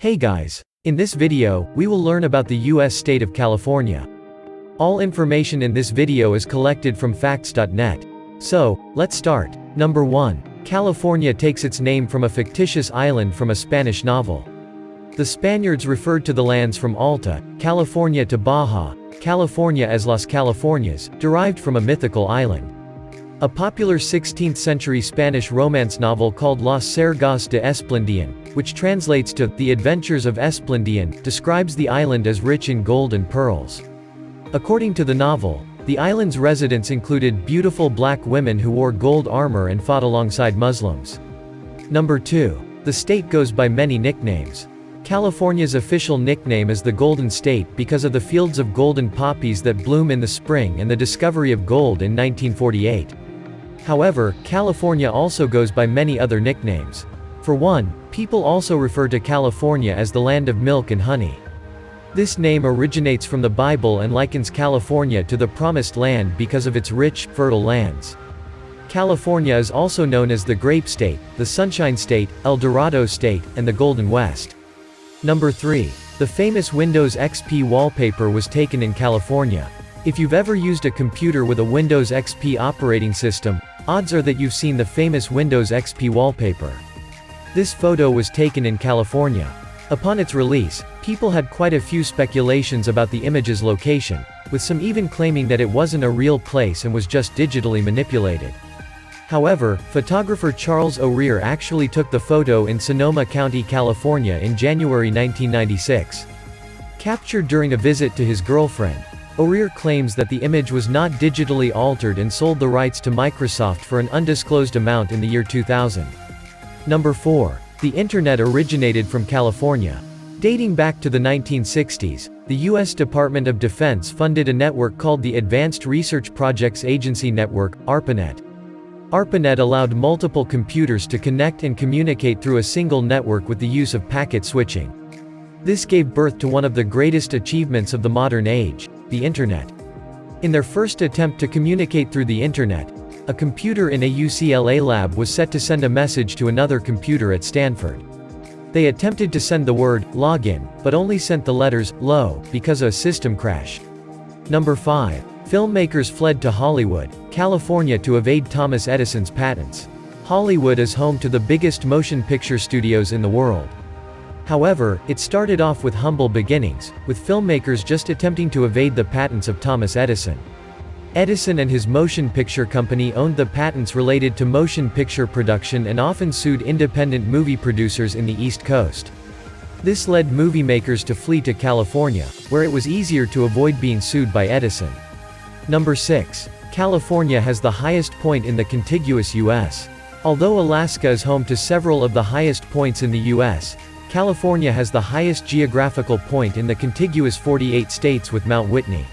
Hey guys! In this video, we will learn about the US state of California. All information in this video is collected from facts.net. So, let's start. Number 1. California takes its name from a fictitious island from a Spanish novel. The Spaniards referred to the lands from Alta, California to Baja, California as Las Californias, derived from a mythical island. A popular 16th-century Spanish romance novel called Las Sergas de Esplandian, which translates to The Adventures of Esplandian, describes the island as rich in gold and pearls. According to the novel, the island's residents included beautiful black women who wore gold armor and fought alongside Muslims. Number 2. The state goes by many nicknames. California's official nickname is the Golden State because of the fields of golden poppies that bloom in the spring and the discovery of gold in 1948. However, California also goes by many other nicknames. For one, people also refer to California as the land of milk and honey. This name originates from the Bible and likens California to the Promised Land because of its rich, fertile lands. California is also known as the Grape State, the Sunshine State, El Dorado State, and the Golden West. Number 3. The famous Windows XP wallpaper was taken in California. If you've ever used a computer with a Windows XP operating system, odds are that you've seen the famous Windows XP wallpaper. This photo was taken in California. Upon its release, people had quite a few speculations about the image's location, with some even claiming that it wasn't a real place and was just digitally manipulated. However, photographer Charles O'Rear actually took the photo in Sonoma County, California in January 1996. Captured during a visit to his girlfriend, O'Rear claims that the image was not digitally altered and sold the rights to Microsoft for an undisclosed amount in the year 2000. Number 4. The Internet originated from California. Dating back to the 1960s, the U.S. Department of Defense funded a network called the Advanced Research Projects Agency Network, ARPANET. ARPANET allowed multiple computers to connect and communicate through a single network with the use of packet switching. This gave birth to one of the greatest achievements of the modern age, the Internet. In their first attempt to communicate through the Internet, a computer in a UCLA lab was set to send a message to another computer at Stanford. They attempted to send the word login, but only sent the letters LO because of a system crash. Number 5. Filmmakers fled to Hollywood, California to evade Thomas Edison's patents. Hollywood is home to the biggest motion picture studios in the world. However, it started off with humble beginnings, with filmmakers just attempting to evade the patents of Thomas Edison. Edison and his motion picture company owned the patents related to motion picture production and often sued independent movie producers in the East Coast. This led movie makers to flee to California, where it was easier to avoid being sued by Edison. Number 6. California has the highest point in the contiguous U.S. Although Alaska is home to several of the highest points in the U.S., California has the highest geographical point in the contiguous 48 states with Mount Whitney.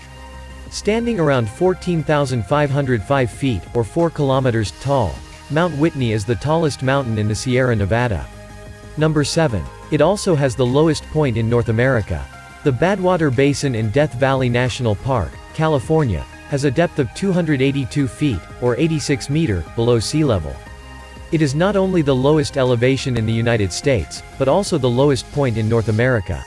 Standing around 14,505 feet, or 4 kilometers, tall, Mount Whitney is the tallest mountain in the Sierra Nevada. Number 7. It also has the lowest point in North America. The Badwater Basin in Death Valley National Park, California, has a depth of 282 feet, or 86 meters, below sea level. It is not only the lowest elevation in the United States, but also the lowest point in North America.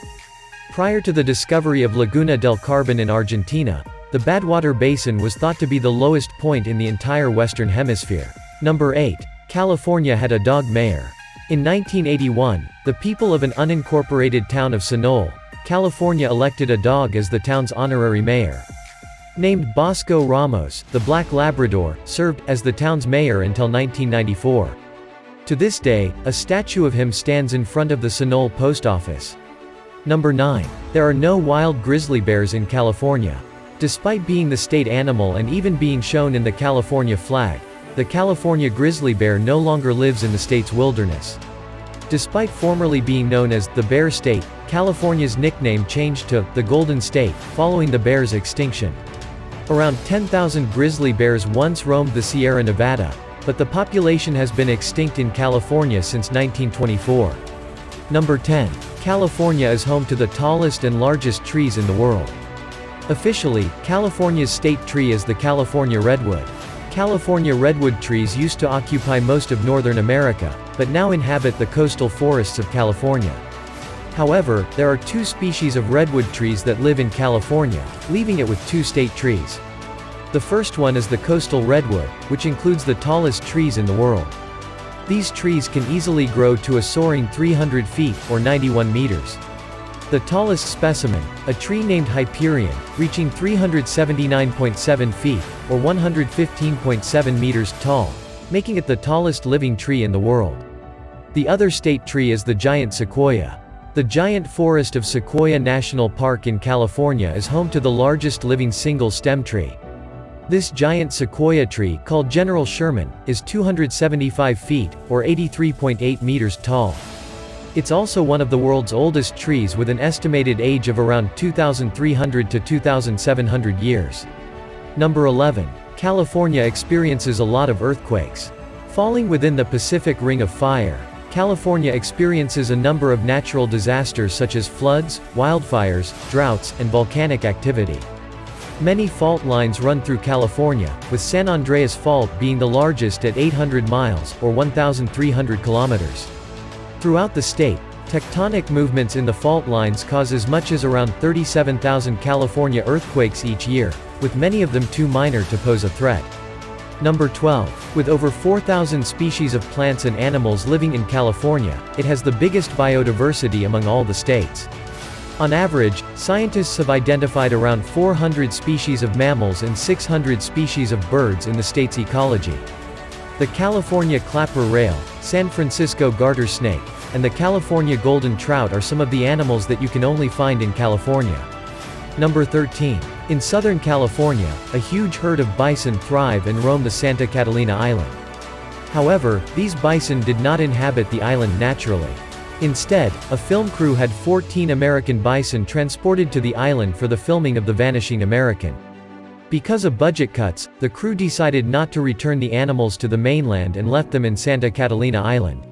Prior to the discovery of Laguna del Carbon in Argentina, the Badwater Basin was thought to be the lowest point in the entire Western Hemisphere. Number 8. California had a dog mayor. In 1981, the people of an unincorporated town of Sunol, California elected a dog as the town's honorary mayor. Named Bosco Ramos, the Black Labrador, served as the town's mayor until 1994. To this day, a statue of him stands in front of the Sunol post office. Number 9. There are no wild grizzly bears in California. Despite being the state animal and even being shown in the California flag, the California grizzly bear no longer lives in the state's wilderness. Despite formerly being known as the Bear State, California's nickname changed to the Golden State, following the bear's extinction. Around 10,000 grizzly bears once roamed the Sierra Nevada, but the population has been extinct in California since 1924. Number 10. California is home to the tallest and largest trees in the world. Officially, California's state tree is the California redwood. California redwood trees used to occupy most of northern America, but now inhabit the coastal forests of California. However, there are two species of redwood trees that live in California, leaving it with two state trees. The first one is the coastal redwood, which includes the tallest trees in the world. These trees can easily grow to a soaring 300 feet, or 91 meters. The tallest specimen, a tree named Hyperion, reaching 379.7 feet, or 115.7 meters tall, making it the tallest living tree in the world. The other state tree is the giant sequoia. The giant forest of Sequoia National Park in California is home to the largest living single-stem tree. This giant sequoia tree, called General Sherman, is 275 feet, or 83.8 meters tall. It's also one of the world's oldest trees with an estimated age of around 2,300 to 2,700 years. Number 11. California experiences a lot of earthquakes. Falling within the Pacific Ring of Fire, California experiences a number of natural disasters such as floods, wildfires, droughts, and volcanic activity. Many fault lines run through California, with San Andreas Fault being the largest at 800 miles, or 1,300 kilometers. Throughout the state, tectonic movements in the fault lines cause as much as around 37,000 California earthquakes each year, with many of them too minor to pose a threat. Number 12. With over 4,000 species of plants and animals living in California, it has the biggest biodiversity among all the states. On average, scientists have identified around 400 species of mammals and 600 species of birds in the state's ecology. The California clapper rail, San Francisco garter snake, and the California golden trout are some of the animals that you can only find in California. Number 13. In Southern California, a huge herd of bison thrive and roam the Santa Catalina Island. However, these bison did not inhabit the island naturally. Instead, a film crew had 14 American bison transported to the island for the filming of The Vanishing American. Because of budget cuts, the crew decided not to return the animals to the mainland and left them in Santa Catalina Island.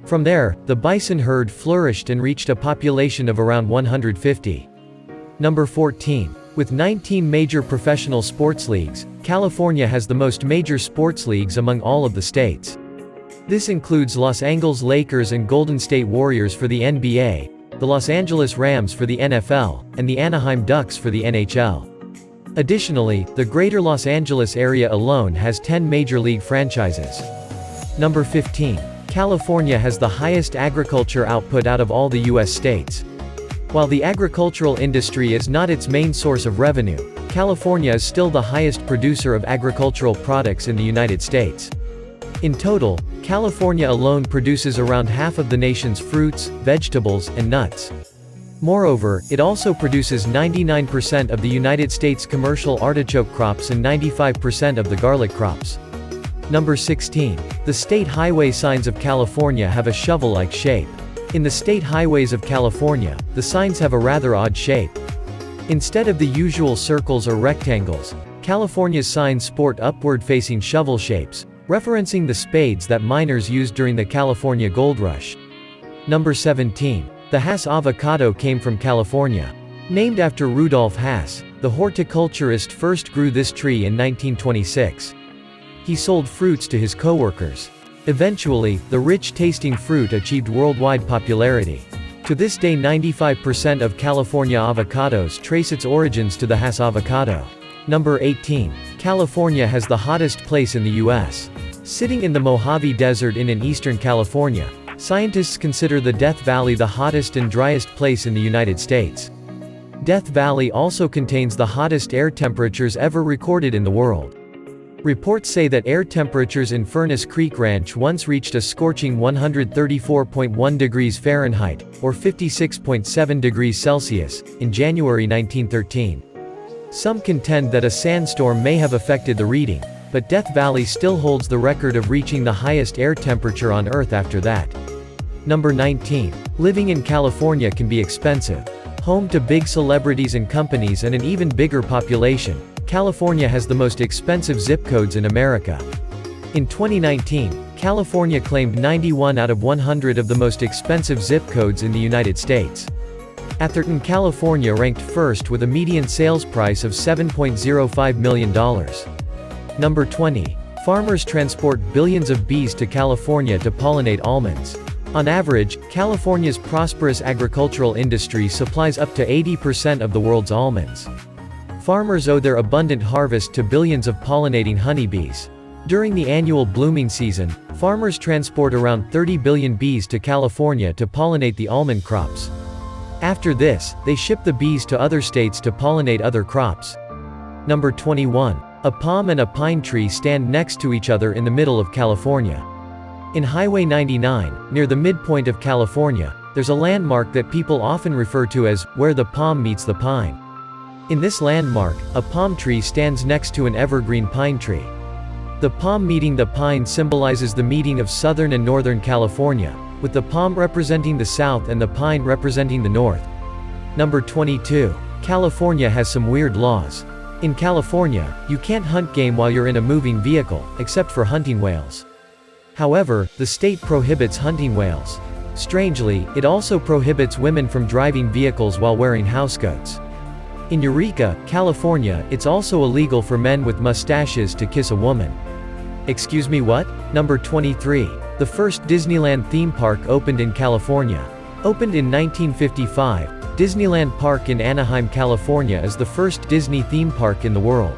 From there, the bison herd flourished and reached a population of around 150. Number 14. With 19 major professional sports leagues, California has the most major sports leagues among all of the states. This includes Los Angeles Lakers and Golden State Warriors for the NBA, the Los Angeles Rams for the NFL, and the Anaheim Ducks for the NHL. Additionally, the Greater Los Angeles area alone has 10 major league franchises. Number 15. California has the highest agriculture output out of all the U.S. states. While the agricultural industry is not its main source of revenue, California is still the highest producer of agricultural products in the United States. In total, California alone produces around half of the nation's fruits, vegetables, and nuts. Moreover, it also produces 99% of the United States commercial artichoke crops and 95% of the garlic crops. Number 16. The state highway signs of California have a shovel-like shape. In the state highways of California, the signs have a rather odd shape. Instead of the usual circles or rectangles, California's signs sport upward-facing shovel shapes, referencing the spades that miners used during the California Gold Rush. Number 17. The Hass avocado came from California. Named after Rudolf Hass, the horticulturist first grew this tree in 1926. He sold fruits to his co-workers. Eventually, the rich-tasting fruit achieved worldwide popularity. To this day 95% of California avocados trace its origins to the Hass avocado. Number 18. California has the hottest place in the U.S. Sitting in the Mojave Desert in eastern California, scientists consider the Death Valley the hottest and driest place in the United States. Death Valley also contains the hottest air temperatures ever recorded in the world. Reports say that air temperatures in Furnace Creek Ranch once reached a scorching 134.1 degrees Fahrenheit, or 56.7 degrees Celsius, in January 1913. Some contend that a sandstorm may have affected the reading, but Death Valley still holds the record of reaching the highest air temperature on Earth after that. Number 19. Living in California can be expensive. Home to big celebrities and companies and an even bigger population, California has the most expensive zip codes in America. In 2019, California claimed 91 out of 100 of the most expensive zip codes in the United States. Atherton, California ranked first with a median sales price of $7.05 million. Number 20. Farmers transport billions of bees to California to pollinate almonds. On average, California's prosperous agricultural industry supplies up to 80% of the world's almonds. Farmers owe their abundant harvest to billions of pollinating honeybees. During the annual blooming season, farmers transport around 30 billion bees to California to pollinate the almond crops. After this, they ship the bees to other states to pollinate other crops. Number 21. A palm and a pine tree stand next to each other in the middle of California. In Highway 99, near the midpoint of California, there's a landmark that people often refer to as, where the palm meets the pine. In this landmark, a palm tree stands next to an evergreen pine tree. The palm meeting the pine symbolizes the meeting of Southern and Northern California, with the palm representing the South and the pine representing the North. Number 22. California has some weird laws. In California, you can't hunt game while you're in a moving vehicle, except for hunting whales. However, the state prohibits hunting whales. Strangely, it also prohibits women from driving vehicles while wearing housecoats. In Eureka, California, it's also illegal for men with mustaches to kiss a woman. Excuse me, what? Number 23. The first Disneyland theme park opened in California. Opened in 1955, Disneyland Park in Anaheim, California is the first Disney theme park in the world.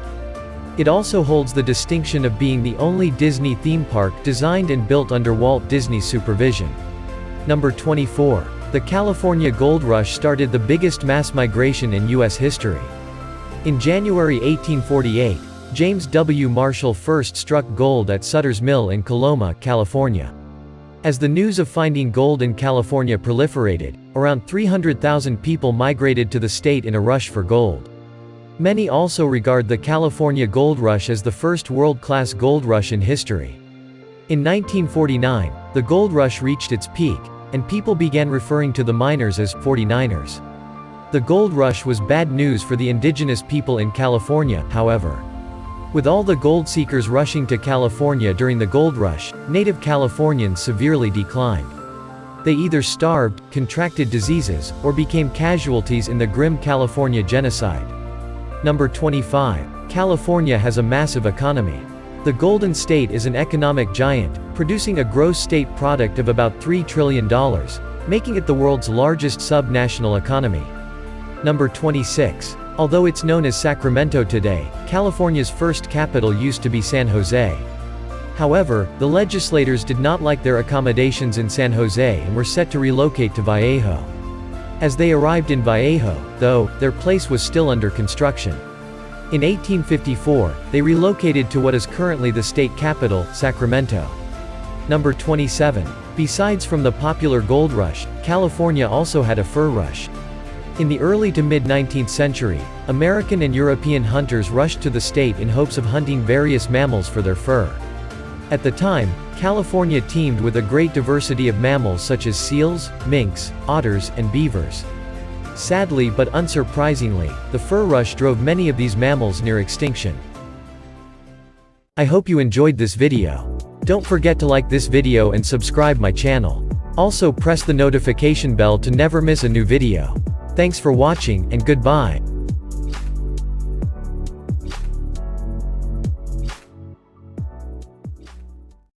It also holds the distinction of being the only Disney theme park designed and built under Walt Disney's supervision. Number 24. The California Gold Rush started the biggest mass migration in U.S. history. In January 1848, James W. Marshall first struck gold at Sutter's Mill in Coloma, California. As the news of finding gold in California proliferated, around 300,000 people migrated to the state in a rush for gold. Many also regard the California Gold Rush as the first world-class gold rush in history. In 1949, the gold rush reached its peak, and people began referring to the miners as 49ers. The gold rush was bad news for the indigenous people in California, however. With all the gold seekers rushing to California during the gold rush, native Californians severely declined. They either starved, contracted diseases, or became casualties in the grim California genocide. Number 25. California has a massive economy. The Golden State is an economic giant, producing a gross state product of about $3 trillion, making it the world's largest sub-national economy. Number 26. Although it's known as Sacramento today, California's first capital used to be San Jose. However, the legislators did not like their accommodations in San Jose and were set to relocate to Vallejo. As they arrived in Vallejo, though, their place was still under construction. In 1854, they relocated to what is currently the state capital, Sacramento. Number 27. Besides from the popular gold rush, California also had a fur rush. In the early to mid-19th century, American and European hunters rushed to the state in hopes of hunting various mammals for their fur. At the time, California teemed with a great diversity of mammals such as seals, minks, otters, and beavers. Sadly but unsurprisingly, the fur rush drove many of these mammals near extinction. I hope you enjoyed this video. Don't forget to like this video and subscribe my channel. Also press the notification bell to never miss a new video. Thanks for watching, and goodbye.